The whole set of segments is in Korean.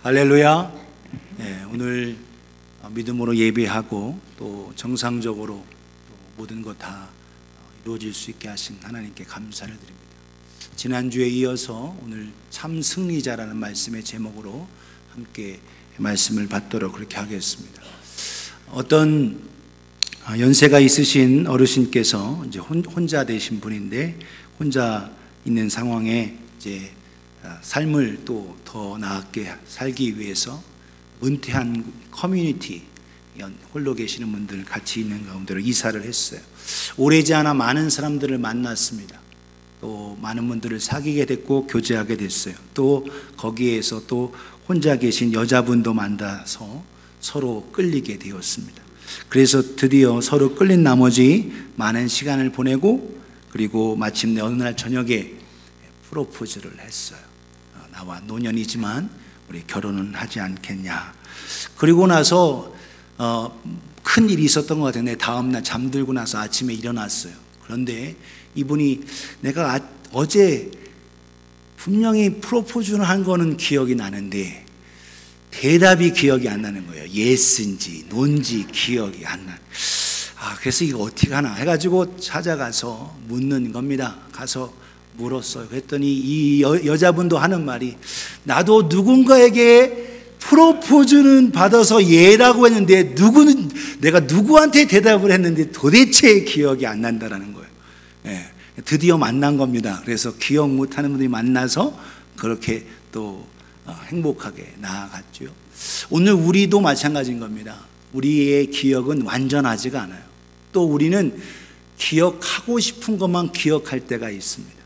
할렐루야. 네, 오늘 믿음으로 예배하고 또 정상적으로 또 모든 것 다 이루어질 수 있게 하신 하나님께 감사를 드립니다. 지난주에 이어서 오늘 참 승리자라는 말씀의 제목으로 함께 말씀을 받도록 그렇게 하겠습니다. 어떤 연세가 있으신 어르신께서 이제 혼자 되신 분인데, 혼자 있는 상황에 이제 삶을 또 더 나았게 살기 위해서 은퇴한 커뮤니티, 홀로 계시는 분들 같이 있는 가운데로 이사를 했어요. 오래지 않아 많은 사람들을 만났습니다. 또 많은 분들을 사귀게 됐고 교제하게 됐어요. 또 거기에서 또 혼자 계신 여자분도 만나서 서로 끌리게 되었습니다. 그래서 드디어 서로 끌린 나머지 많은 시간을 보내고, 그리고 마침내 어느 날 저녁에 프로포즈를 했어요. 나와 노년이지만 우리 결혼은 하지 않겠냐. 그리고 나서 큰 일이 있었던 것 같은데, 다음날 잠들고 나서 아침에 일어났어요. 그런데 이분이 내가 어제 분명히 프로포즈를 한 거는 기억이 나는데 대답이 기억이 안 나는 거예요. 예스인지 노인지 기억이 안 나요. 그래서 이거 어떻게 하나 해가지고 찾아가서 묻는 겁니다. 가서 물었어요. 그랬더니 이 여자분도 하는 말이, 나도 누군가에게 프로포즈는 받아서 예라고 했는데 내가 누구한테 대답을 했는데 도대체 기억이 안 난다라는 거예요. 예, 드디어 만난 겁니다. 그래서 기억 못하는 분들이 만나서 그렇게 또 행복하게 나아갔죠. 오늘 우리도 마찬가지인 겁니다. 우리의 기억은 완전하지가 않아요. 또 우리는 기억하고 싶은 것만 기억할 때가 있습니다.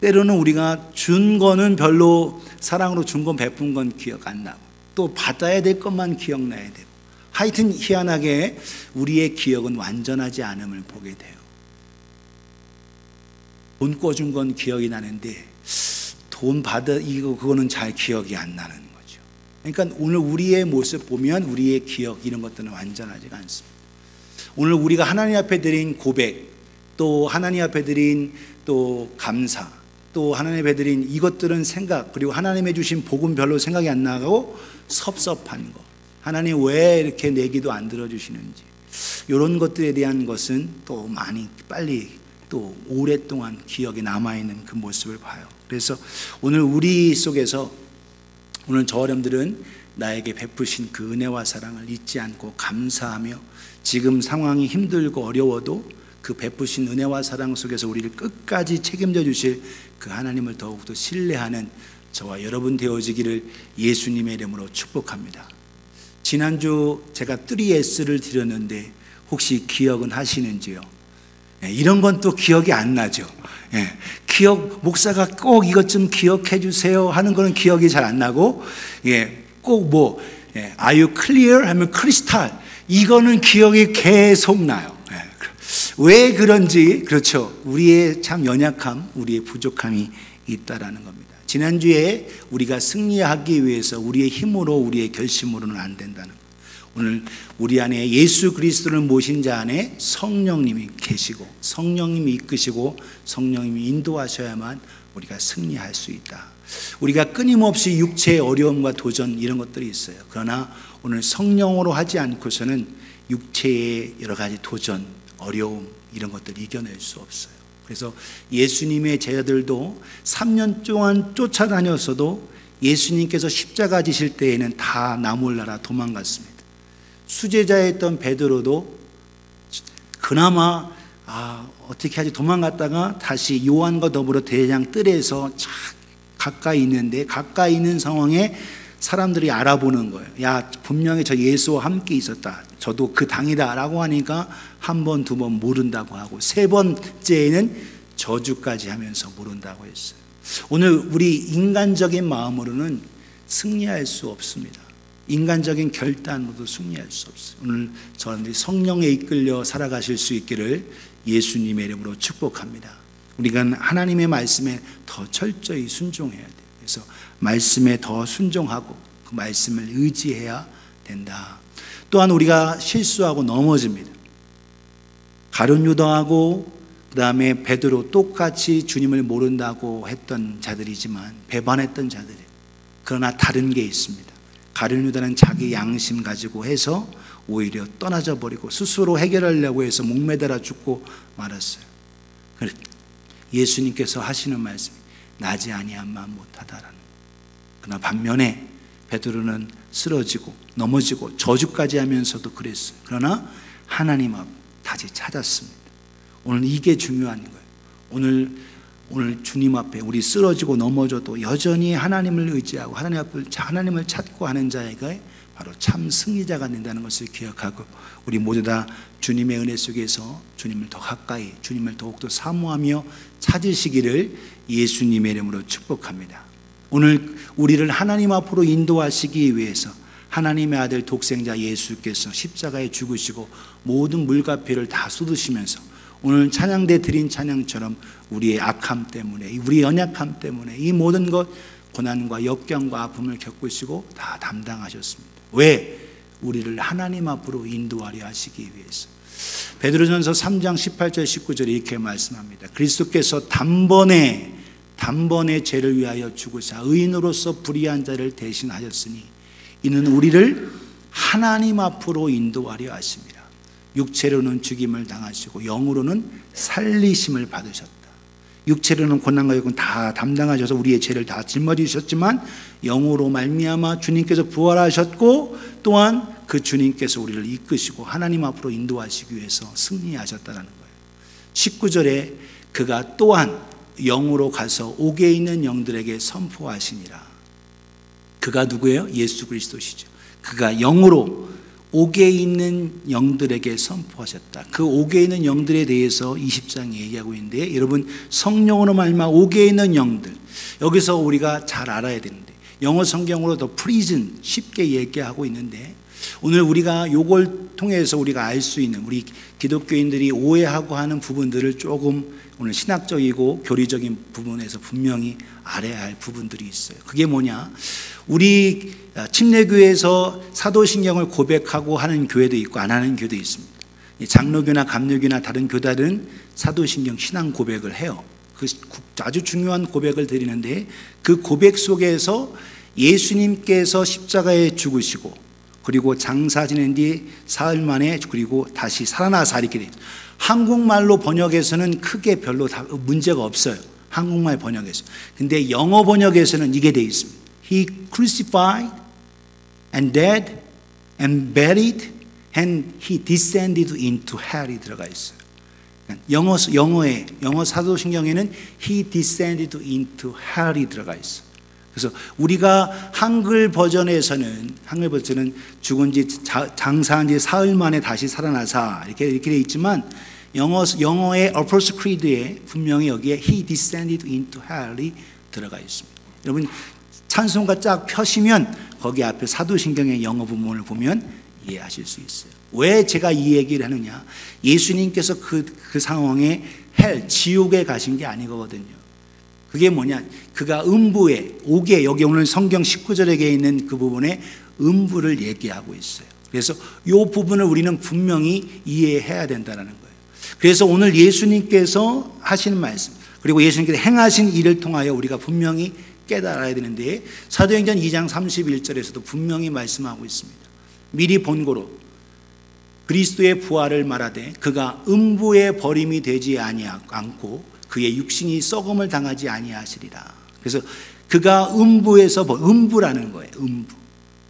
때로는 우리가 준 거는 별로, 사랑으로 준 건 베푼 건 기억 안 나고, 또 받아야 될 것만 기억나야 되고, 하여튼 희한하게 우리의 기억은 완전하지 않음을 보게 돼요. 돈 꿔준 건 기억이 나는데 돈 그거는 잘 기억이 안 나는 거죠. 그러니까 오늘 우리의 모습 보면 우리의 기억, 이런 것들은 완전하지가 않습니다. 오늘 우리가 하나님 앞에 드린 고백, 또 하나님 앞에 드린 또 감사, 또 하나님 앞에 드린 이것들은 생각, 그리고 하나님의 주신 복음 별로 생각이 안 나고 섭섭한 거, 하나님 왜 이렇게 내 기도 안 들어주시는지, 이런 것들에 대한 것은 또 많이 빨리 또 오랫동안 기억에 남아있는 그 모습을 봐요. 그래서 오늘 우리 속에서, 오늘 저 어른들은 나에게 베푸신 그 은혜와 사랑을 잊지 않고 감사하며, 지금 상황이 힘들고 어려워도 그 베푸신 은혜와 사랑 속에서 우리를 끝까지 책임져 주실 그 하나님을 더욱더 신뢰하는 저와 여러분 되어지기를 예수님의 이름으로 축복합니다. 지난주 제가 3S를 드렸는데 혹시 기억은 하시는지요? 이런 건 또 기억이 안 나죠. 목사가 꼭 이것 좀 기억해 주세요 하는 거는 기억이 잘 안 나고, 꼭 Are you clear? 하면 크리스탈, 이거는 기억이 계속 나요. 왜 그런지, 그렇죠. 우리의 참 연약함, 우리의 부족함이 있다라는 겁니다. 지난주에 우리가 승리하기 위해서 우리의 힘으로, 우리의 결심으로는 안 된다는 것. 오늘 우리 안에 예수 그리스도를 모신 자 안에 성령님이 계시고, 성령님이 이끄시고 성령님이 인도하셔야만 우리가 승리할 수 있다. 우리가 끊임없이 육체의 어려움과 도전, 이런 것들이 있어요. 그러나 오늘 성령으로 하지 않고서는 육체의 여러 가지 도전, 어려움, 이런 것들을 이겨낼 수 없어요. 그래서 예수님의 제자들도 3년 동안 쫓아다녔어도 예수님께서 십자가 지실 때에는 다 나몰라라 도망갔습니다. 수제자였던 베드로도 그나마 어떻게 하지 도망갔다가 다시 요한과 더불어 대장 뜰에서 가까이 있는데, 가까이 있는 상황에 사람들이 알아보는 거예요. 야, 분명히 저 예수와 함께 있었다, 저도 그 당이다 라고 하니까 한 번, 두 번 모른다고 하고, 세 번째에는 저주까지 하면서 모른다고 했어요. 오늘 우리 인간적인 마음으로는 승리할 수 없습니다. 인간적인 결단으로도 승리할 수 없어요. 오늘 저는 성령에 이끌려 살아가실 수 있기를 예수님의 이름으로 축복합니다. 우리가 하나님의 말씀에 더 철저히 순종해야 돼요. 그래서 말씀에 더 순종하고 그 말씀을 의지해야 된다. 또한 우리가 실수하고 넘어집니다. 가룟 유다하고 그 다음에 베드로 똑같이 주님을 모른다고 했던 자들이지만, 배반했던 자들이에요. 그러나 다른 게 있습니다. 가룟 유다는 자기 양심 가지고 해서 오히려 떠나져 버리고 스스로 해결하려고 해서 목매달아 죽고 말았어요. 예수님께서 하시는 말씀이 나지 아니함만 못하다라는. 그러나 반면에 베드로는 쓰러지고 넘어지고 저주까지 하면서도 그랬어요. 그러나 하나님 앞 다시 찾았습니다. 오늘 이게 중요한 거예요. 오늘 주님 앞에 우리 쓰러지고 넘어져도 여전히 하나님을 의지하고 하나님을 찾고 하는 자에게 바로 참 승리자가 된다는 것을 기억하고 우리 모두 다 주님의 은혜 속에서 주님을 더 가까이, 주님을 더욱더 사모하며 찾으시기를 예수님의 이름으로 축복합니다. 오늘 우리를 하나님 앞으로 인도하시기 위해서 하나님의 아들 독생자 예수께서 십자가에 죽으시고 모든 물과 피를 다 쏟으시면서 오늘 찬양대 드린 찬양처럼 우리의 악함 때문에, 우리의 연약함 때문에 이 모든 것 고난과 역경과 아픔을 겪으시고 다 담당하셨습니다. 왜? 우리를 하나님 앞으로 인도하려 하시기 위해서. 베드로전서 3장 18절 19절에 이렇게 말씀합니다. 그리스도께서 단번에 죄를 위하여 죽으사 의인으로서 불의한 자를 대신하셨으니 이는 우리를 하나님 앞으로 인도하려 하십니다. 육체로는 죽임을 당하시고 영으로는 살리심을 받으셨다. 육체로는 고난과 역은 다 담당하셔서 우리의 죄를 다 짊어지셨지만 영으로 말미암아 주님께서 부활하셨고 또한 그 주님께서 우리를 이끄시고 하나님 앞으로 인도하시기 위해서 승리하셨다는 거예요. 19절에 그가 또한 영으로 가서 옥에 있는 영들에게 선포하시니라. 그가 누구예요? 예수 그리스도시죠. 그가 영으로 옥에 있는 영들에게 선포하셨다. 그 옥에 있는 영들에 대해서 20장에 얘기하고 있는데 여러분 성령으로 말미암아 옥에 있는 영들 여기서 우리가 잘 알아야 되는데 영어 성경으로 더 프리즌 쉽게 얘기하고 있는데 오늘 우리가 이걸 통해서 우리가 알 수 있는 우리 기독교인들이 오해하고 하는 부분들을 조금 오늘 신학적이고 교리적인 부분에서 분명히 알아야 할 부분들이 있어요. 그게 뭐냐? 우리 침례교회에서 사도신경을 고백하고 하는 교회도 있고 안 하는 교회도 있습니다. 장로교나 감로교나 다른 교단은 사도신경 신앙 고백을 해요. 그 아주 중요한 고백을 드리는데 그 고백 속에서 예수님께서 십자가에 죽으시고 그리고 장사 지낸 뒤 사흘 만에 그리고 다시 살아나사 이렇게 돼요. 한국말로 번역에서는 크게 별로 문제가 없어요. 한국말 번역에서. 근데 영어 번역에서는 이게 되어 있습니다. He crucified and died and buried and he descended into hell이 들어가 있어요. 영어 사도신경에는 he descended into hell이 들어가 있어요. 그래서 우리가 한글 버전에서는 죽은 지 장사한 지 사흘 만에 다시 살아나사 이렇게 되어 있지만 영어의 Apostles' Creed에 분명히 여기에 He descended into hell이 들어가 있습니다. 여러분 찬송가 쫙 펴시면 거기 앞에 사도신경의 영어 부분을 보면 이해하실 수 있어요. 왜 제가 이 얘기를 하느냐? 예수님께서 그 상황에 지옥에 가신 게 아니거든요. 그게 뭐냐? 그가 음부에 옥에 여기 오늘 성경 19절에 있는 그 부분에 음부를 얘기하고 있어요. 그래서 이 부분을 우리는 분명히 이해해야 된다는 거예요. 그래서 오늘 예수님께서 하시는 말씀 그리고 예수님께서 행하신 일을 통하여 우리가 분명히 깨달아야 되는데 사도행전 2장 31절에서도 분명히 말씀하고 있습니다. 미리 본고로 그리스도의 부활을 말하되 그가 음부에 버림이 되지 않고 그의 육신이 썩음을 당하지 아니하시리라. 그래서 그가 음부에서 음부라는 거예요. 음부.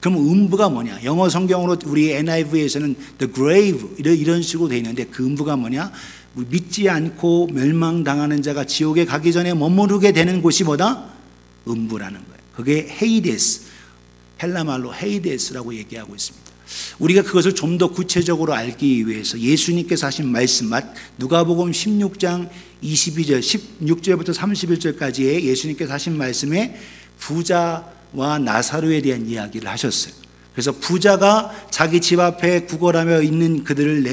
그럼 음부가 뭐냐? 영어 성경으로 우리 NIV에서는 the grave 이런 식으로 되어 있는데 그 음부가 뭐냐? 믿지 않고 멸망당하는 자가 지옥에 가기 전에 머무르게 되는 곳이 뭐다? 음부라는 거예요. 그게 헤이데스, 헬라말로 헤이데스라고 얘기하고 있습니다. 우리가 그것을 좀 더 구체적으로 알기 위해서 예수님께서 하신 말씀 누가복음 16장 22절 16절부터 31절까지의 예수님께서 하신 말씀에 부자와 나사로에 대한 이야기를 하셨어요. 그래서 부자가 자기 집 앞에 구걸하며 있는 그들을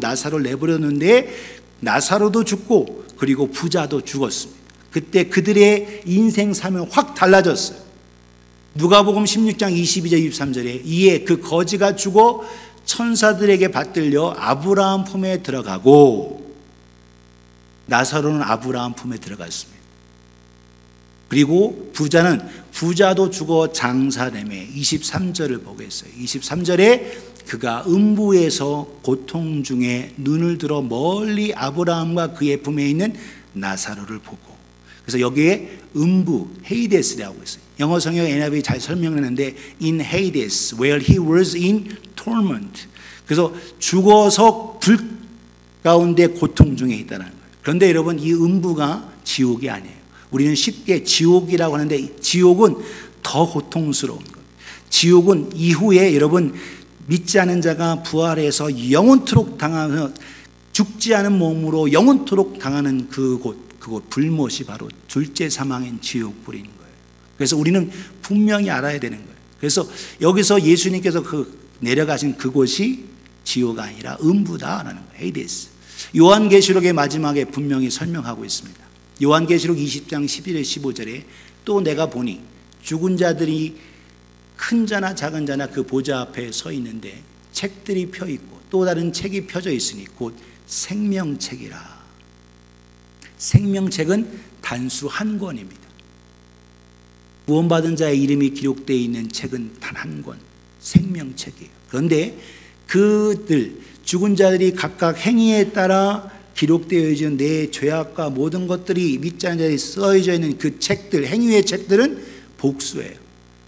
나사로를 내버렸는데 나사로도 죽고 그리고 부자도 죽었습니다. 그때 그들의 인생 삶은 확 달라졌어요. 누가복음 16장 22절 23절에 이에 그 거지가 죽어 천사들에게 받들려 아브라함 품에 들어가고 나사로는 아브라함 품에 들어갔습니다. 그리고 부자도 죽어 장사되매 23절을 보겠어요. 23절에 그가 음부에서 고통 중에 눈을 들어 멀리 아브라함과 그의 품에 있는 나사로를 보고, 그래서 여기에 음부, 헤이데스라고 있어요. 영어 성경 NIV 잘 설명했는데 in Hades where he was in torment. 그래서 죽어서 불 가운데 고통 중에 있다는 거예요. 그런데 여러분, 이 음부가 지옥이 아니에요. 우리는 쉽게 지옥이라고 하는데 지옥은 더 고통스러운 거예요. 지옥은 이후에 여러분 믿지 않은 자가 부활해서 영원토록 당하는, 죽지 않은 몸으로 영원토록 당하는 그곳 불못이 바로 둘째 사망인 지옥불인 거예요. 그래서 우리는 분명히 알아야 되는 거예요. 그래서 여기서 예수님께서 내려가신 그곳이 지옥이 아니라 음부다라는 거예요. 헤이데스. 요한계시록의 마지막에 분명히 설명하고 있습니다. 요한계시록 20장 11절 15절에 또 내가 보니 죽은 자들이 큰 자나 작은 자나 그 보좌 앞에 서 있는데 책들이 펴 있고 또 다른 책이 펴져 있으니 곧 생명책이라. 생명책은 단수 한 권입니다. 구원받은 자의 이름이 기록되어 있는 책은 단 한 권, 생명책이에요. 그런데 그들 죽은 자들이 각각 행위에 따라 기록되어 있는 내 죄악과 모든 것들이 믿지 않는 자들이 써져 있는 그 책들, 행위의 책들은 복수예요.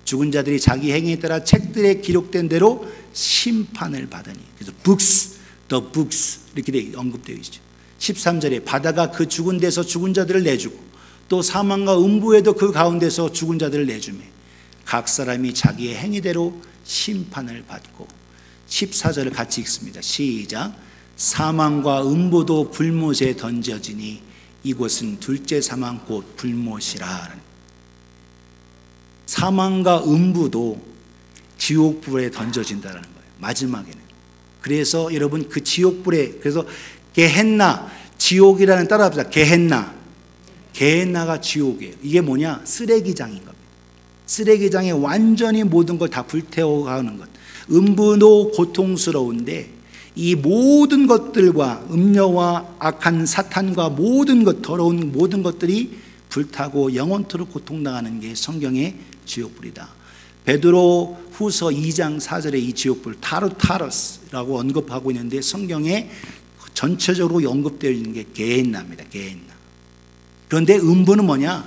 죽은 자들이 자기 행위에 따라 책들에 기록된 대로 심판을 받으니. 그래서 books, the books 이렇게 언급되어 있죠. 13절에 바다가 그 죽은 데서 죽은 자들을 내주고 또 사망과 음부에도 그 가운데서 죽은 자들을 내주매 각 사람이 자기의 행위대로 심판을 받고. 14절을 같이 읽습니다. 시작. 사망과 음부도 불못에 던져지니 이곳은 둘째 사망 곧 불못이라. 사망과 음부도 지옥불에 던져진다는 거예요, 마지막에는. 그래서 여러분 그 지옥불에, 그래서 게헨나, 지옥이라는 따라합시다. 게헨나가 지옥이에요. 이게 뭐냐? 쓰레기장인 겁니다. 쓰레기장에 완전히 모든 걸 다 불태워가는 것. 음부도 고통스러운데 이 모든 것들과 음녀와 악한 사탄과 모든 것, 더러운 모든 것들이 불타고 영원토록 고통당하는 게 성경의 지옥불이다. 베드로 후서 2장 4절에 이 지옥불 타르타러스라고 언급하고 있는데 성경에 전체적으로 언급되어 있는 게 게헨나입니다. 게헨나. 그런데 음부는 뭐냐?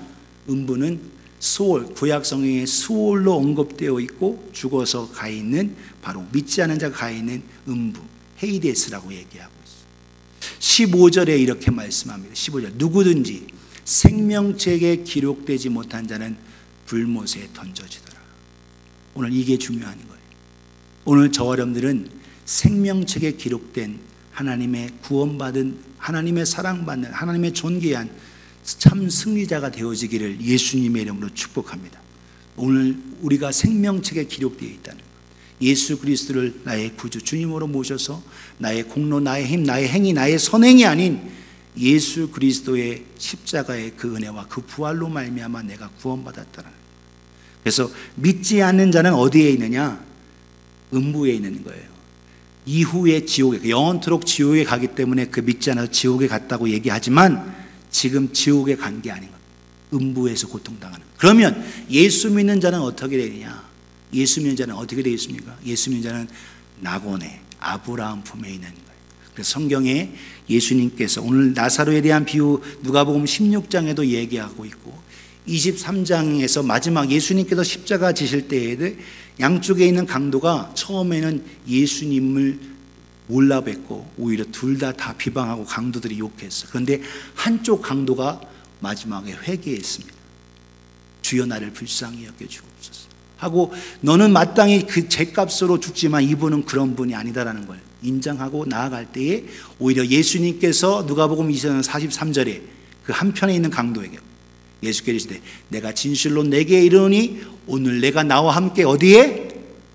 음부는 수올, 구약 성경에 수올로 언급되어 있고 죽어서 가 있는, 바로 믿지 않은 자가 가 있는 음부, 헤이데스라고 얘기하고 있어요. 15절에 이렇게 말씀합니다. 15절. 누구든지 생명책에 기록되지 못한 자는 불못에 던져지더라. 오늘 이게 중요한 거예요. 오늘 저와 여러분들은 생명책에 기록된 하나님의 구원받은, 하나님의 사랑받는, 하나님의 존귀한 참 승리자가 되어지기를 예수님의 이름으로 축복합니다. 오늘 우리가 생명책에 기록되어 있다는 것, 예수 그리스도를 나의 구주 주님으로 모셔서 나의 공로, 나의 힘, 나의 행위, 나의 선행이 아닌 예수 그리스도의 십자가의 그 은혜와 그 부활로 말미암아 내가 구원받았다는 거예요. 그래서 믿지 않는 자는 어디에 있느냐? 음부에 있는 거예요. 이후에 지옥에, 영원토록 지옥에 가기 때문에 그 믿지 않아서 지옥에 갔다고 얘기하지만 지금 지옥에 간 게 아닌 겁니다. 음부에서 고통당하는 거예요. 그러면 예수 믿는 자는 어떻게 되느냐? 예수 믿는 자는 어떻게 되어 있습니까? 예수 믿는 자는 낙원에, 아브라함 품에 있는 거예요. 그래서 성경에 예수님께서 오늘 나사로에 대한 비유 누가복음 16장에도 얘기하고 있고 23장에서 마지막 예수님께서 십자가 지실 때에 양쪽에 있는 강도가 처음에는 예수님을 몰라 뵙고 오히려 둘 다 비방하고 강도들이 욕했어. 그런데 한쪽 강도가 마지막에 회개했습니다. 주여 나를 불쌍히 여겨주옵소서 하고, 너는 마땅히 그 죄값으로 죽지만 이분은 그런 분이 아니다라는 걸 인정하고 나아갈 때에 오히려 예수님께서 누가복음 20장 43절에 그 한편에 있는 강도에게 예수께서 이르시되 내가 진실로 내게 이르노니 오늘 내가 나와 함께 어디에?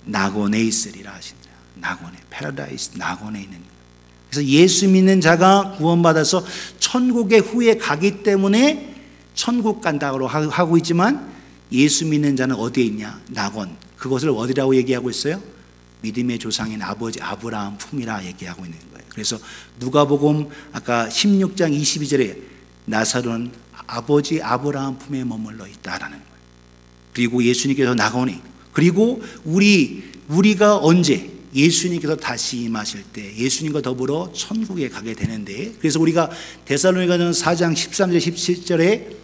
낙원에 있으리라 하신다. 낙원에, 패러다이스, 낙원에 있는 거예요. 그래서 예수 믿는 자가 구원받아서 천국에 후에 가기 때문에 천국 간다고 하고 있지만 예수 믿는 자는 어디에 있냐? 낙원. 그것을 어디라고 얘기하고 있어요? 믿음의 조상인 아버지 아브라함 품이라 얘기하고 있는 거예요. 그래서 누가복음 아까 16장 22절에 나사로는 아버지 아브라함 품에 머물러 있다라는 거예요. 그리고 예수님께서 나가오니, 그리고 우리가 언제 예수님께서 다시 임하실 때 예수님과 더불어 천국에 가게 되는데, 그래서 우리가 데살로니가전서 4장 13절 17절에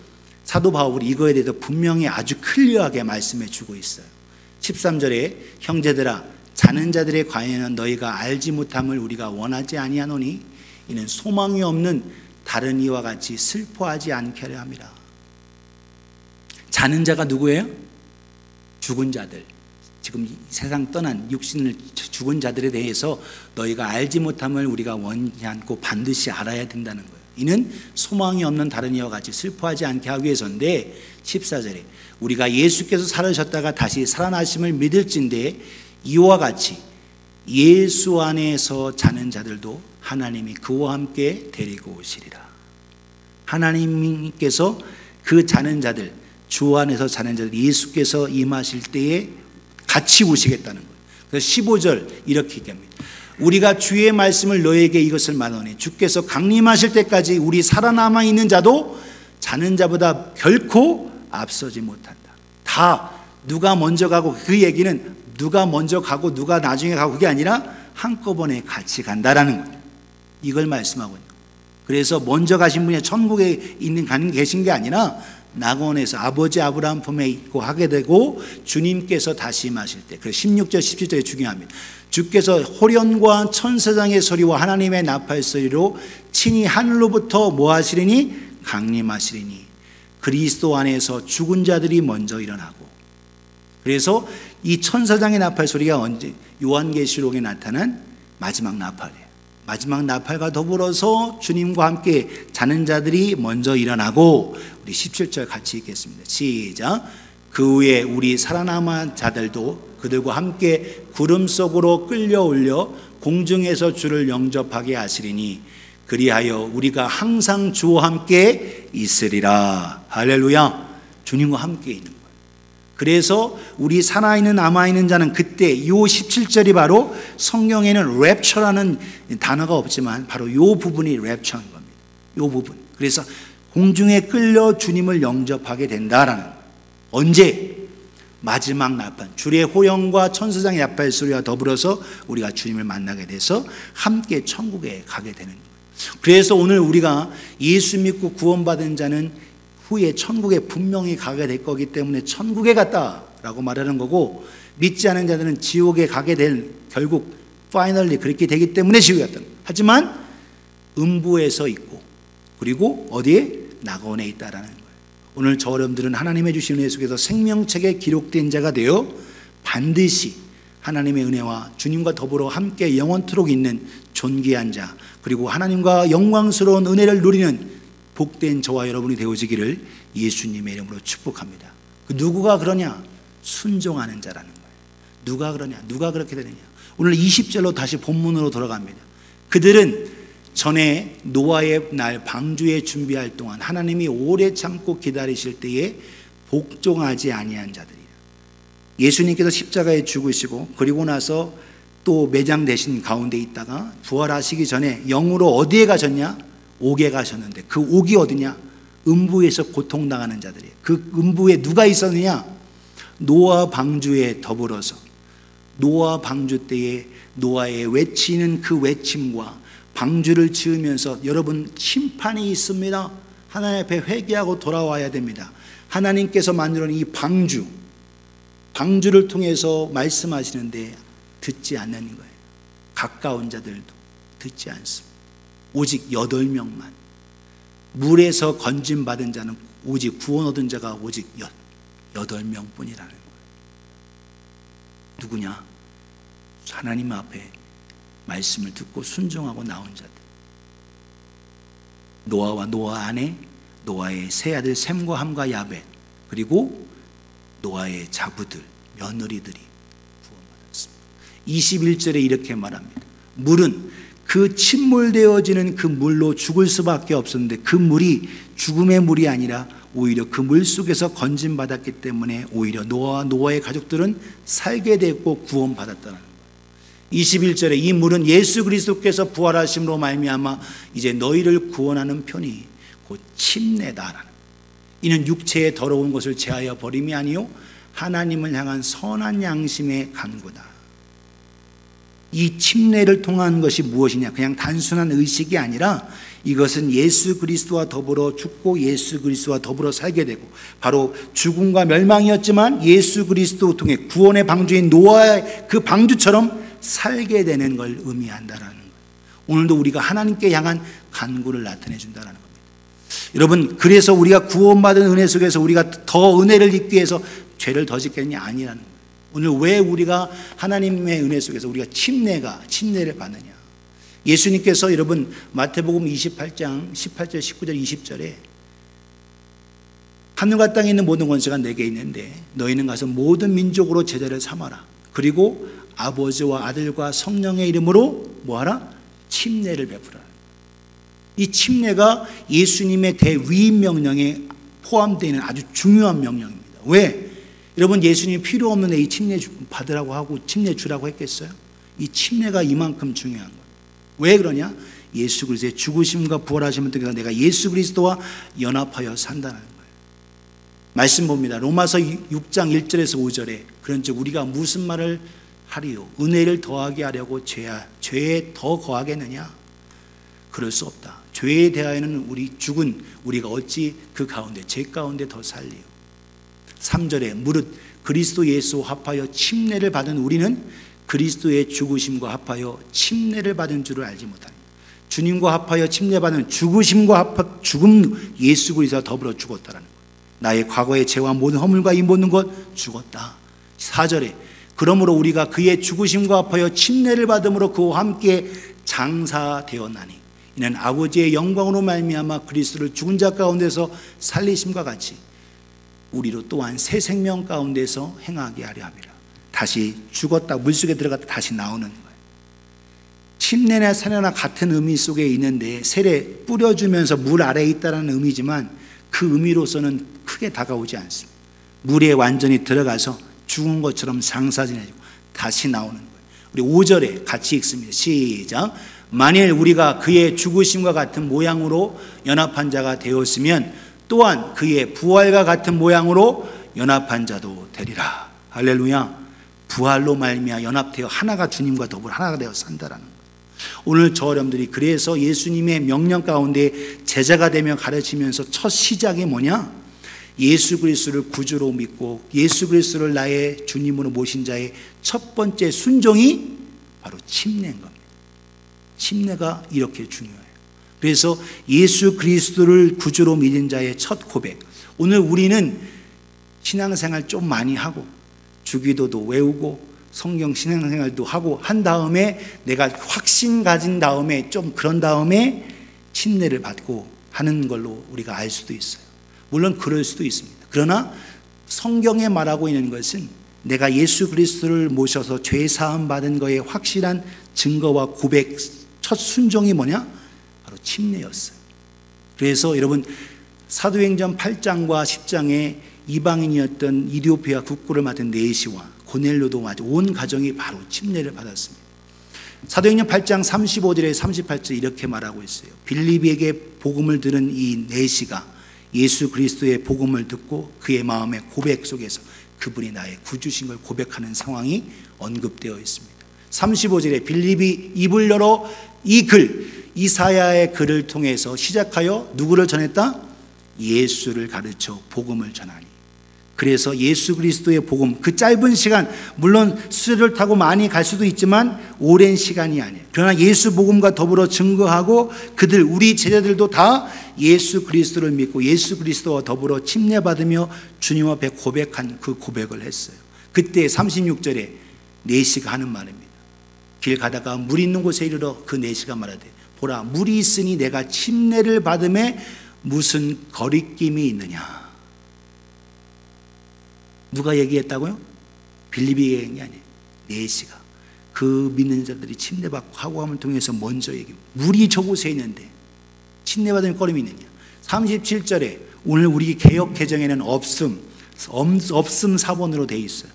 사도 바울이 이거에 대해서 분명히 아주 클리어하게 말씀해 주고 있어요. 13절에 형제들아 자는 자들의 관여는 너희가 알지 못함을 우리가 원하지 아니하노니 이는 소망이 없는 다른 이와 같이 슬퍼하지 않게 하려 함이라. 자는 자가 누구예요? 죽은 자들, 지금 세상 떠난 육신을 죽은 자들에 대해서 너희가 알지 못함을 우리가 원치 않고 반드시 알아야 된다는 거예요. 이는 소망이 없는 다른 이와 같이 슬퍼하지 않게 하기 위해서인데, 14절에 우리가 예수께서 살으셨다가 다시 살아나심을 믿을진데 이와 같이 예수 안에서 자는 자들도 하나님이 그와 함께 데리고 오시리라. 하나님께서 그 자는 자들, 주 안에서 자는 자들, 예수께서 임하실 때에 같이 오시겠다는 거예요. 그래서 15절 이렇게 얘기합니다. 우리가 주의 말씀을 너에게 이것을 말하노니 주께서 강림하실 때까지 우리 살아남아 있는 자도 자는 자보다 결코 앞서지 못한다. 다 누가 먼저 가고, 그 얘기는 누가 먼저 가고 누가 나중에 가고 그게 아니라 한꺼번에 같이 간다라는 거예요. 이걸 말씀하고 있는 거예요. 그래서 먼저 가신 분이 천국에 계신 게 아니라 낙원에서 아버지 아브라함 품에 있고 하게 되고, 주님께서 다시 임하실 때, 그래서 16절 17절이 중요합니다. 주께서 호련과 천사장의 소리와 하나님의 나팔 소리로 친히 하늘로부터 뭐 하시리니? 강림하시리니 그리스도 안에서 죽은 자들이 먼저 일어나고. 그래서 이 천사장의 나팔 소리가 언제? 요한계시록에 나타난 마지막 나팔이에요. 마지막 나팔과 더불어서 주님과 함께 자는 자들이 먼저 일어나고, 우리 17절 같이 읽겠습니다. 시작. 그 후에 우리 살아남은 자들도 그들과 함께 구름 속으로 끌려올려 공중에서 주를 영접하게 하시리니 그리하여 우리가 항상 주와 함께 있으리라. 할렐루야. 주님과 함께 있는 거예요. 그래서 우리 살아있는 남아있는 자는 그때 이 17절이 바로 성경에는 랩처라는 단어가 없지만 바로 이 부분이 랩처인 겁니다. 이 부분. 그래서 공중에 끌려 주님을 영접하게 된다라는 거예요. 언제? 마지막 나팔, 주의 호령과 천사장의 나팔 소리와 더불어서 우리가 주님을 만나게 돼서 함께 천국에 가게 되는 거예요. 그래서 오늘 우리가 예수 믿고 구원받은 자는 후에 천국에 분명히 가게 될 거기 때문에 천국에 갔다라고 말하는 거고, 믿지 않은 자들은 지옥에 가게 될, 결국 파이널리 그렇게 되기 때문에 지옥에 갔다. 하지만 음부에서 있고, 그리고 어디에? 낙원에 있다라는 거예요. 오늘 저 여러분들은 하나님의 주신 은혜 속에서 생명책에 기록된 자가 되어 반드시 하나님의 은혜와 주님과 더불어 함께 영원토록 있는 존귀한 자, 그리고 하나님과 영광스러운 은혜를 누리는 복된 저와 여러분이 되어지기를 예수님의 이름으로 축복합니다. 그 누구가 그러냐? 순종하는 자라는 거예요. 누가 그러냐? 누가 그렇게 되느냐? 오늘 20절로 다시 본문으로 돌아갑니다. 그들은 전에 노아의 날 방주에 준비할 동안 하나님이 오래 참고 기다리실 때에 복종하지 아니한 자들이라. 예수님께서 십자가에 죽으시고 그리고 나서 또 매장되신 가운데 있다가 부활하시기 전에 영으로 어디에 가셨냐? 옥에 가셨는데 그 옥이 어디냐? 음부에서 고통당하는 자들이에요. 그 음부에 누가 있었느냐? 노아 방주에 더불어서 노아 방주 때에 노아의 외치는 그 외침과 방주를 지으면서, 여러분 심판이 있습니다. 하나님 앞에 회개하고 돌아와야 됩니다. 하나님께서 만들어 놓은 이 방주를 통해서 말씀하시는데 듣지 않는 거예요. 가까운 자들도 듣지 않습니다. 오직 8명만. 물에서 건짐받은 자는 오직 구원 얻은 자가 오직 8명 뿐이라는 거예요. 누구냐? 하나님 앞에 말씀을 듣고 순종하고 나온 자들. 노아와 노아 아내, 노아의 세 아들 셈과 함과 야벳, 그리고 노아의 자부들, 며느리들이 구원받았습니다. 21절에 이렇게 말합니다. 물은 그 침몰되어지는 그 물로 죽을 수밖에 없었는데 그 물이 죽음의 물이 아니라 오히려 그 물 속에서 건짐받았기 때문에 오히려 노아와 노아의 가족들은 살게 됐고 구원받았다는 거예요. 21절에 이 물은 예수 그리스도께서 부활하심으로 말미암아 이제 너희를 구원하는 편이 곧 침례다라는 거예요. 이는 육체의 더러운 것을 제하여 버림이 아니요 하나님을 향한 선한 양심의 간구다. 이 침례를 통한 것이 무엇이냐? 그냥 단순한 의식이 아니라 이것은 예수 그리스도와 더불어 죽고 예수 그리스도와 더불어 살게 되고, 바로 죽음과 멸망이었지만 예수 그리스도 통해 구원의 방주인 노아의 그 방주처럼 살게 되는 걸 의미한다라는 거예요. 오늘도 우리가 하나님께 향한 간구를 나타내 준다라는 겁니다. 여러분, 그래서 우리가 구원받은 은혜 속에서 우리가 더 은혜를 입기 위해서 죄를 더 짓겠냐? 아니라는 거예요. 오늘 왜 우리가 하나님의 은혜 속에서 우리가 침례를 받느냐? 예수님께서 여러분 마태복음 28장 18절 19절 20절에 하늘과 땅에 있는 모든 권세가 내게 있는데 너희는 가서 모든 민족으로 제자를 삼아라. 그리고 아버지와 아들과 성령의 이름으로 뭐하라? 침례를 베푸라. 이 침례가 예수님의 대위임 명령에 포함되어 있는 아주 중요한 명령입니다. 왜? 여러분, 예수님이 필요 없는데 이 침례 받으라고 하고 침례 주라고 했겠어요? 이 침례가 이만큼 중요한 거예요. 왜 그러냐? 예수 그리스도의 죽으심과 부활하심을 통해서 내가 예수 그리스도와 연합하여 산다는 거예요. 말씀 봅니다. 로마서 6장 1절에서 5절에 그런즉 우리가 무슨 말을 하리요? 은혜를 더하게 하려고 죄에 더 거하겠느냐? 그럴 수 없다. 죄에 대하여는 죽은 우리가 어찌 그 가운데 죄 가운데 더 살리요? 3절에 무릇 그리스도 예수와 합하여 침례를 받은 우리는 그리스도의 죽으심과 합하여 침례를 받은 줄을 알지 못하니 주님과 합하여 침례받은 죽음 예수 그리스도와 더불어 죽었다라는 거예요. 나의 과거의 죄와 모든 허물과 이 모든 것 죽었다. 4절에 그러므로 우리가 그의 죽으심과 합하여 침례를 받음으로 그와 함께 장사되었나니 이는 아버지의 영광으로 말미암아 그리스도를 죽은 자 가운데서 살리심과 같이 우리로 또한 새 생명 가운데서 행하게 하려 함이라. 다시 죽었다 물속에 들어갔다 다시 나오는 거예요. 침례나 세례나 같은 의미 속에 있는데 세례 뿌려주면서 물 아래에 있다는 의미지만 그 의미로서는 크게 다가오지 않습니다. 물에 완전히 들어가서 죽은 것처럼 장사 지내고 다시 나오는 거예요. 우리 5절에 같이 읽습니다. 시작. 만일 우리가 그의 죽으심과 같은 모양으로 연합한 자가 되었으면 또한 그의 부활과 같은 모양으로 연합한 자도 되리라. 할렐루야. 부활로 말미암아 연합되어 하나가 주님과 더불어 하나가 되어 산다라는 거예요. 오늘 저 여러분들이 그래서 예수님의 명령 가운데 제자가 되며 가르치면서 첫 시작이 뭐냐? 예수 그리스도를 구주로 믿고 예수 그리스도를 나의 주님으로 모신 자의 첫 번째 순종이 바로 침례인 겁니다. 침례가 이렇게 중요해요. 그래서 예수 그리스도를 구주로 믿은 자의 첫 고백. 오늘 우리는 신앙생활 좀 많이 하고 주기도도 외우고 성경 신앙생활도 하고 한 다음에 내가 확신 가진 다음에 좀 그런 다음에 침례를 받고 하는 걸로 우리가 알 수도 있어요. 물론 그럴 수도 있습니다. 그러나 성경에 말하고 있는 것은 내가 예수 그리스도를 모셔서 죄 사함 받은 거에 확실한 증거와 고백 첫 순종이 뭐냐? 바로 침례였어요. 그래서 여러분 사도행전 8장과 10장에 이방인이었던 이디오피아 국구를 맡은 네시와 고넬료도 맞아 온 가정이 바로 침례를 받았습니다. 사도행전 8장 35절에 38절 이렇게 말하고 있어요. 빌립에게 복음을 들은 이 네시가 예수 그리스도의 복음을 듣고 그의 마음의 고백 속에서 그분이 나의 구주신 걸 고백하는 상황이 언급되어 있습니다. 35절에 빌립이 입을 열어 이 글 이사야의 글을 통해서 시작하여 누구를 전했다? 예수를 가르쳐 복음을 전하니. 그래서 예수 그리스도의 복음, 그 짧은 시간, 물론 수레를 타고 많이 갈 수도 있지만 오랜 시간이 아니에요. 그러나 예수 복음과 더불어 증거하고 그들 우리 제자들도 다 예수 그리스도를 믿고 예수 그리스도와 더불어 침례받으며 주님 앞에 고백한 그 고백을 했어요. 그때 36절에 네시가 하는 말입니다. 길 가다가 물 있는 곳에 이르러 그 네시가 말하되 보라 물이 있으니 내가 침례를 받음에 무슨 거리낌이 있느냐. 누가 얘기했다고요? 빌립이 얘기한 게 아니에요. 네시가 그 믿는 자들이 침례받고 하고함을 통해서 먼저 얘기해요. 물이 저곳에 있는데 침례받으면 거림이 있느냐. 37절에 오늘 우리 개역 개정에는 없음 사본으로 되어 있어요.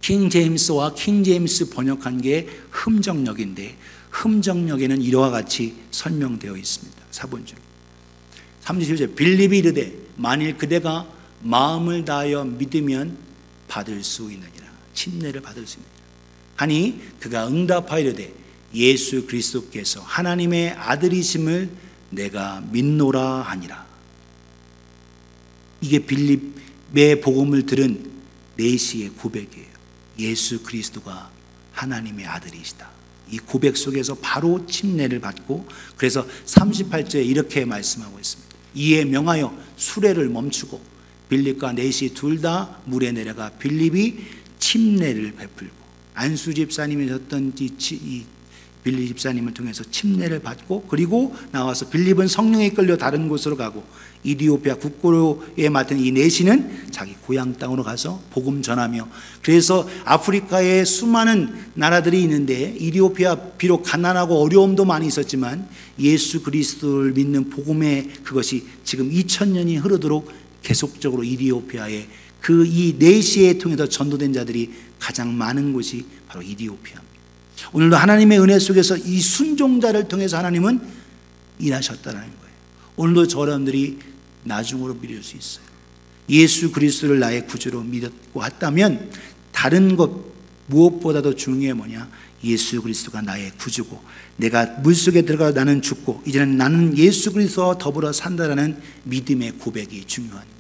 킹 제임스와 킹 제임스 번역한 게 흠정역인데 흠정역에는 이와 같이 설명되어 있습니다. 사본 중 37절 빌립이 이르되 만일 그대가 마음을 다하여 믿으면 받을 수 있느니라. 침례를 받을 수 있느니라 하니 그가 응답하이르되 예수 그리스도께서 하나님의 아들이심을 내가 믿노라 하니라. 이게 빌립의 복음을 들은 내시의 고백이에요. 예수 그리스도가 하나님의 아들이시다. 이 고백 속에서 바로 침례를 받고, 그래서 38절에 이렇게 말씀하고 있습니다. 이에 명하여 수레를 멈추고 빌립과 내시 둘 다 물에 내려가 빌립이 침례를 베풀고, 안수 집사님이셨던 이 빌립 집사님을 통해서 침례를 받고, 그리고 나와서 빌립은 성령에 끌려 다른 곳으로 가고, 이디오피아 국고에 맡은 이 내시는 자기 고향 땅으로 가서 복음 전하며, 그래서 아프리카에 수많은 나라들이 있는데 이디오피아 비록 가난하고 어려움도 많이 있었지만 예수 그리스도를 믿는 복음의 그것이 지금 2000년이 흐르도록 계속적으로 이디오피아에 그 이 내시에 통해서 전도된 자들이 가장 많은 곳이 바로 이디오피아입니다. 오늘도 하나님의 은혜 속에서 이 순종자를 통해서 하나님은 일하셨다는 거예요. 오늘도 저 여러분들이 나중으로 믿을 수 있어요. 예수 그리스도를 나의 구주로 믿었고 했다면 다른 것 무엇보다도 중요해 뭐냐? 예수 그리스도가 나의 구주고 내가 물속에 들어가 나는 죽고 이제는 나는 예수 그리스도와 더불어 산다라는 믿음의 고백이 중요한 겁니다.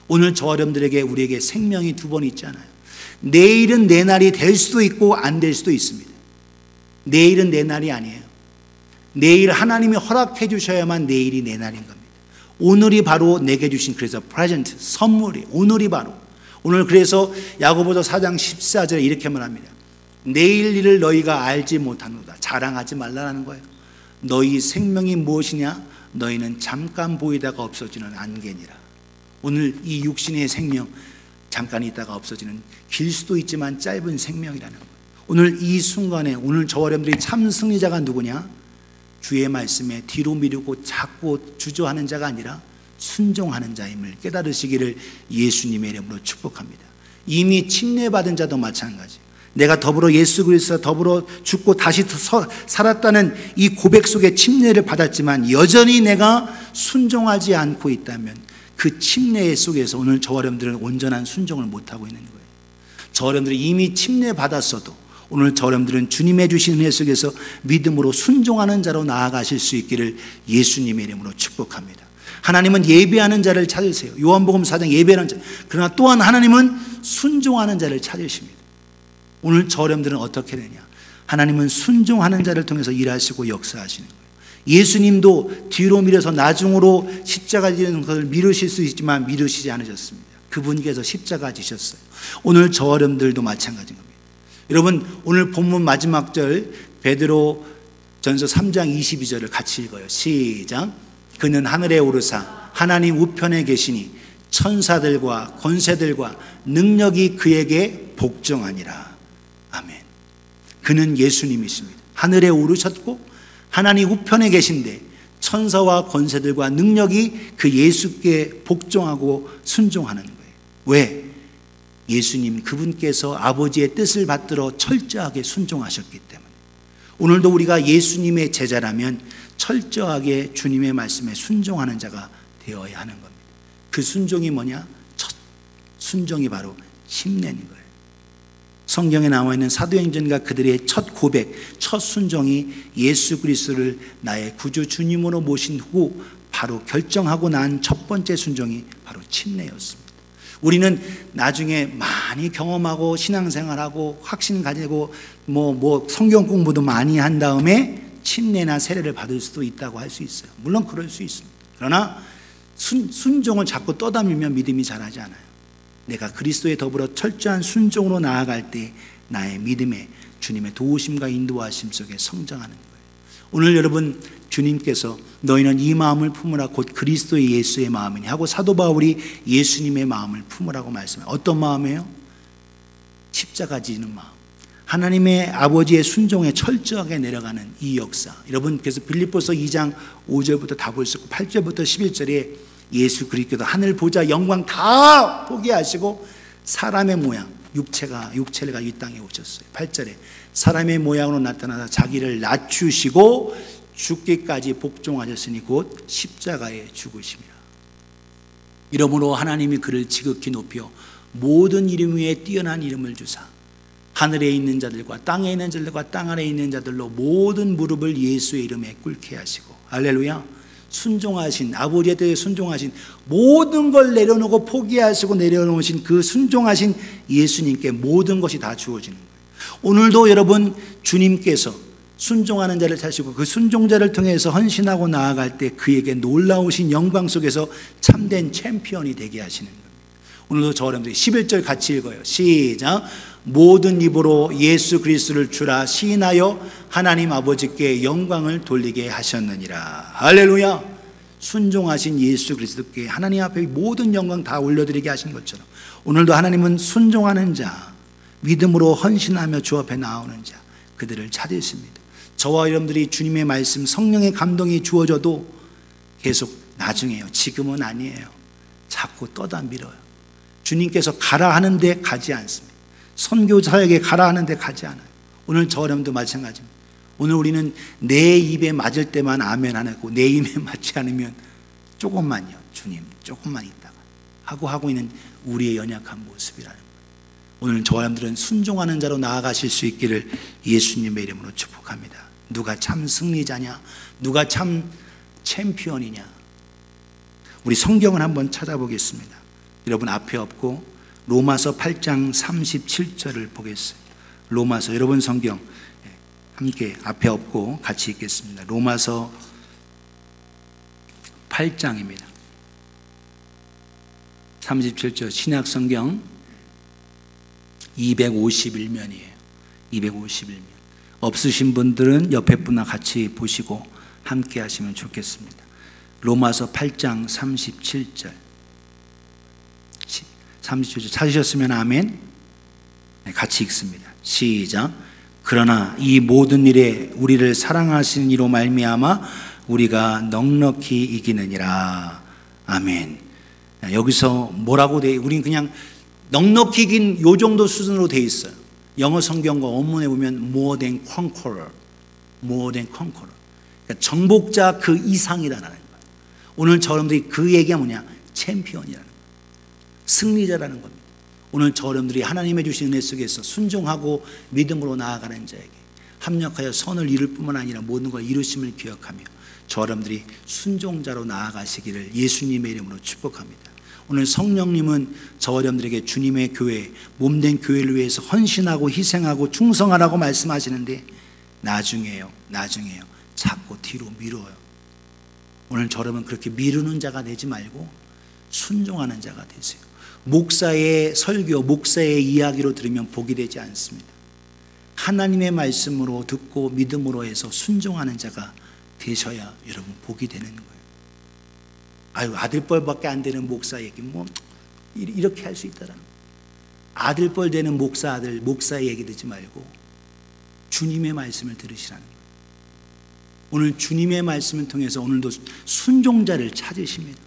오늘 저 여러분들에게 우리에게 생명이 두 번 있잖아요. 내일은 내 날이 될 수도 있고 안 될 수도 있습니다. 내일은 내 날이 아니에요. 내일 하나님이 허락해 주셔야만 내일이 내 날인 겁니다. 오늘이 바로 내게 주신, 그래서 프레젠트, 선물이 오늘이 바로 오늘. 그래서 야고보서 4장 14절에 이렇게 말합니다. 내일 일을 너희가 알지 못하노라. 자랑하지 말라는 거예요. 너희 생명이 무엇이냐? 너희는 잠깐 보이다가 없어지는 안개니라. 오늘 이 육신의 생명 잠깐 있다가 없어지는 길 수도 있지만 짧은 생명이라는 거예요. 오늘 이 순간에 오늘 저와 여러분들이 참 승리자가 누구냐? 주의 말씀에 뒤로 미루고 자꾸 주저하는 자가 아니라 순종하는 자임을 깨달으시기를 예수님의 이름으로 축복합니다. 이미 침례받은 자도 마찬가지. 내가 더불어 예수 그리스도와 더불어 죽고 다시 살았다는 이 고백 속에 침례를 받았지만 여전히 내가 순종하지 않고 있다면 그 침례 속에서 오늘 저와 여러분들은 온전한 순종을 못하고 있는 거예요. 저와 여러분들이 이미 침례 받았어도 오늘 저 여러분들은 주님의 주신 은혜 속에서 믿음으로 순종하는 자로 나아가실 수 있기를 예수님의 이름으로 축복합니다. 하나님은 예배하는 자를 찾으세요. 요한복음 4장 예배하는 자. 그러나 또한 하나님은 순종하는 자를 찾으십니다. 오늘 저 여러분들은 어떻게 되냐? 하나님은 순종하는 자를 통해서 일하시고 역사하시는 거예요. 예수님도 뒤로 밀어서 나중으로 십자가 지는 것을 미루실 수 있지만 미루시지 않으셨습니다. 그분께서 십자가 지셨어요. 오늘 저 여러분들도 마찬가지인 겁니다. 여러분 오늘 본문 마지막 절 베드로 전서 3장 22절을 같이 읽어요. 시작. 그는 하늘에 오르사 하나님 우편에 계시니 천사들과 권세들과 능력이 그에게 복종하니라. 아멘. 그는 예수님이십니다. 하늘에 오르셨고 하나님 우편에 계신데 천사와 권세들과 능력이 그 예수께 복종하고 순종하는 거예요. 왜? 예수님 그분께서 아버지의 뜻을 받들어 철저하게 순종하셨기 때문에. 오늘도 우리가 예수님의 제자라면 철저하게 주님의 말씀에 순종하는 자가 되어야 하는 겁니다. 그 순종이 뭐냐? 첫 순종이 바로 침례인 거예요. 성경에 나와 있는 사도행전과 그들의 첫 고백, 첫 순종이 예수 그리스도를 나의 구주 주님으로 모신 후 바로 결정하고 난 첫 번째 순종이 바로 침례였습니다. 우리는 나중에 많이 경험하고 신앙생활하고 확신 가지고 뭐 성경 공부도 많이 한 다음에 침례나 세례를 받을 수도 있다고 할 수 있어요. 물론 그럴 수 있습니다. 그러나 순종을 자꾸 떠다니면 믿음이 자라지 않아요. 내가 그리스도에 더불어 철저한 순종으로 나아갈 때 나의 믿음에 주님의 도우심과 인도하심 속에 성장하는 거예요. 오늘 여러분 주님께서 너희는 이 마음을 품으라 곧 그리스도의 예수의 마음이니 하고 사도 바울이 예수님의 마음을 품으라고 말씀해요. 어떤 마음이에요? 십자가 지는 마음. 하나님의 아버지의 순종에 철저하게 내려가는 이 역사. 여러분 그래서 빌립보서 2장 5절부터 다 볼 수 있고 8절부터 11절에 예수 그리스도 하늘 보좌 영광 다 포기하시고 사람의 모양 육체가 이 땅에 오셨어요. 8절에 사람의 모양으로 나타나서 자기를 낮추시고 죽기까지 복종하셨으니 곧 십자가에 죽으심이라. 이러므로 하나님이 그를 지극히 높여 모든 이름 위에 뛰어난 이름을 주사 하늘에 있는 자들과 땅에 있는 자들과 땅 아래에 있는 자들로 모든 무릎을 예수의 이름에 꿇게 하시고, 할렐루야. 순종하신, 아버지에 대해 순종하신, 모든 걸 내려놓고 포기하시고 내려놓으신 그 순종하신 예수님께 모든 것이 다 주어지는 거예요. 오늘도 여러분, 주님께서 순종하는 자를 찾으시고 그 순종자를 통해서 헌신하고 나아갈 때 그에게 놀라우신 영광 속에서 참된 챔피언이 되게 하시는 겁니다. 오늘도 저 여러분들이 11절 같이 읽어요. 시작. 모든 입으로 예수 그리스도를 주라 시인하여 하나님 아버지께 영광을 돌리게 하셨느니라. 할렐루야. 순종하신 예수 그리스도께 하나님 앞에 모든 영광 다 올려드리게 하신 것처럼 오늘도 하나님은 순종하는 자, 믿음으로 헌신하며 주 앞에 나오는 자, 그들을 찾으십니다. 저와 여러분들이 주님의 말씀, 성령의 감동이 주어져도 계속 나중에요, 지금은 아니에요, 자꾸 떠다 밀어요. 주님께서 가라 하는데 가지 않습니다. 선교사에게 가라 하는데 가지 않아요. 오늘 저 여러분도 마찬가지입니다. 오늘 우리는 내 입에 맞을 때만 아멘 안 하고 내 입에 맞지 않으면 조금만요, 주님 조금만 있다가 하고 있는 우리의 연약한 모습이라는 거예요. 오늘 저 여러분들은 순종하는 자로 나아가실 수 있기를 예수님의 이름으로 축복합니다. 누가 참 승리자냐, 누가 참 챔피언이냐. 우리 성경을 한번 찾아보겠습니다. 여러분 앞에 없고 로마서 8장 37절을 보겠습니다. 로마서, 여러분 성경 함께 앞에 없고 같이 읽겠습니다. 로마서 8장입니다. 37절 신약 성경 251면이에요. 251면. 없으신 분들은 옆에 분과 같이 보시고 함께 하시면 좋겠습니다. 로마서 8장 37절. 37절 찾으셨으면 아멘. 네, 같이 읽습니다. 시작. 그러나 이 모든 일에 우리를 사랑하시는 이로 말미암아 우리가 넉넉히 이기느니라. 아멘. 여기서 뭐라고 돼? 우린 그냥 넉넉히 이긴 요 정도 수준으로 돼 있어요. 영어 성경과 원문에 보면 more than conqueror, more than conqueror. 그러니까 정복자 그 이상이라는 거예요. 오늘 저러분들이 그 얘기가 뭐냐? 챔피언이라는 거예요. 승리자라는 겁니다. 오늘 저 여러분들이 하나님의 주신 은혜 속에서 순종하고 믿음으로 나아가는 자에게 합력하여 선을 이룰 뿐만 아니라 모든 걸 이루심을 기억하며 저 여러분들이 순종자로 나아가시기를 예수님의 이름으로 축복합니다. 오늘 성령님은 저 여러분들에게 주님의 교회, 몸된 교회를 위해서 헌신하고 희생하고 충성하라고 말씀하시는데 나중에요 자꾸 뒤로 미뤄요. 오늘 저 여러분 그렇게 미루는 자가 되지 말고 순종하는 자가 되세요. 목사의 설교, 목사의 이야기로 들으면 복이 되지 않습니다. 하나님의 말씀으로 듣고 믿음으로 해서 순종하는 자가 되셔야 여러분 복이 되는 거예요. 아유, 아들뻘밖에 안 되는 목사 얘기 뭐 이렇게 할 수 있다라는 거예요. 아들뻘 되는 목사 아들, 목사의 얘기 듣지 말고 주님의 말씀을 들으시라는 거예요. 오늘 주님의 말씀을 통해서 오늘도 순종자를 찾으십니다.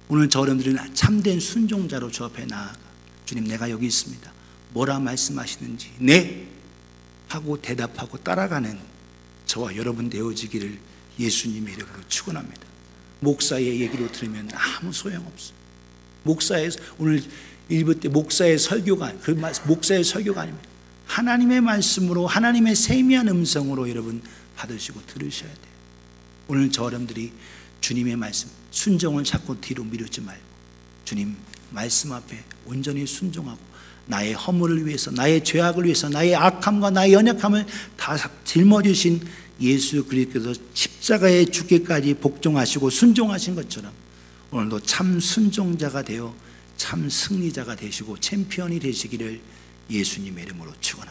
오늘 저 여러분들은 참된 순종자로 저 앞에 나아가 주님 내가 여기 있습니다. 뭐라 말씀하시는지 네 하고 대답하고 따라가는 저와 여러분 되어지기를 예수님의 이름으로 축원합니다. 목사의 얘기로 들으면 아무 소용없어요. 목사의 오늘 일부 때 목사의 설교가 목사의 설교가 아닙니다. 하나님의 말씀으로 하나님의 세미한 음성으로 여러분 받으시고 들으셔야 돼요. 오늘 저 여러분들이 주님의 말씀 순종을 자꾸 뒤로 미루지 말고 주님 말씀 앞에 온전히 순종하고 나의 허물을 위해서 나의 죄악을 위해서 나의 악함과 나의 연약함을 다 짊어지신 예수 그리스도께서 십자가에 죽기까지 복종하시고 순종하신 것처럼 오늘도 참 순종자가 되어 참 승리자가 되시고 챔피언이 되시기를 예수님의 이름으로 축원합니다.